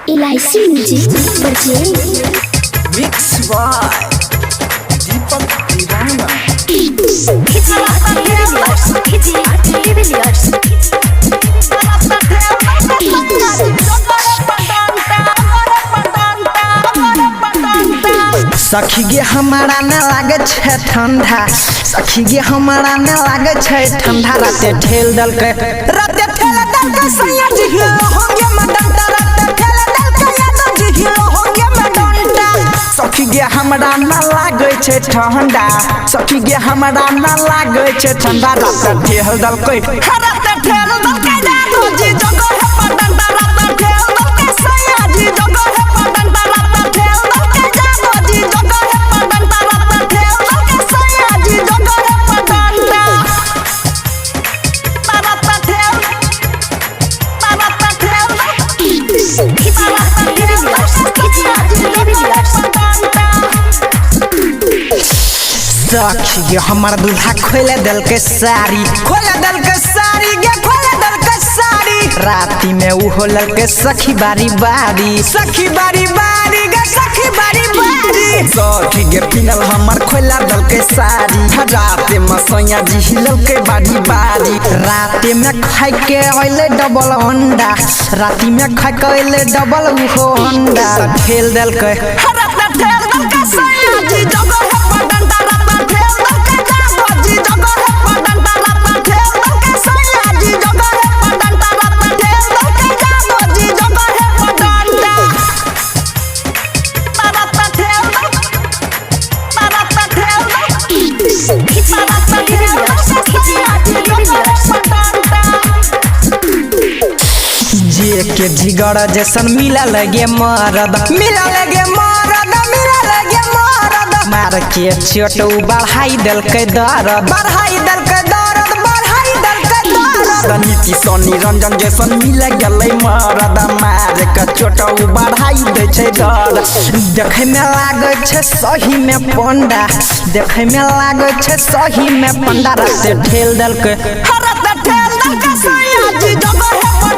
इलायची म्यूजिक बजे mix by दीपक दीवाना सखी गे हमारा न लागे छे ठंडा सखी गे हमारा न लागे छे ठंडा राते ठेल दल के सैया जी हिलो होंगे मडंटा राते ठेल दल के यादव जी हिलो होंगे मडंटा सखी गे हमारा न लागे छे ठंडा सखी गे हमारा न लागे छे ठंडा राते ठेल दल के यादव जी जगह है मडंटा राते ठेल दल के सैया जी जगह है मडंटा राते ठेल दल के यादव जी जगह है मडंटा राते ठेल दल के सैया जी जगह है मडंटा सखी गे हमार दूल्हा खोले दल के साड़ी खोले दल के साड़ी गे खोले दल के साड़ी राती में उ होलल के सखी बारी बारी सखी बारी बारी गे सखी बारी बारी सखी गे पिनल हमार खोला दल के साड़ी राते में सैया जी हिलल के बारी बारी राते में खाई के आइले डबल अंडा राती में खाई के आइले डबल उहो अंडा ठेल दल के राते ठेल दल के सैया जी जगह है पडंटा राते ठेल दल के यादव जी जगह है पडंटा राते ठेल दल के सैया जी जगह है पडंटा राते ठेल दल के यादव जी जगह है पडंटा राते ठेल जे के जिगर जैसन मिला लगे मरद मिला लगे मरद मिला लगे मरद मार के चोट बढ़ाई दल के दर्द बढ़ाई दल के दर्द बढ़ाई दल के दर्द नीति सोनी रंजन जैसन मिला गले मरद मार के चोट बढ़ाई दे छे दर्द देखे में लागे छे सही में पंडा देखे में लागे छे सही में पंडा राते ठेल दल के राते ठेल दल के सैया जी जगह है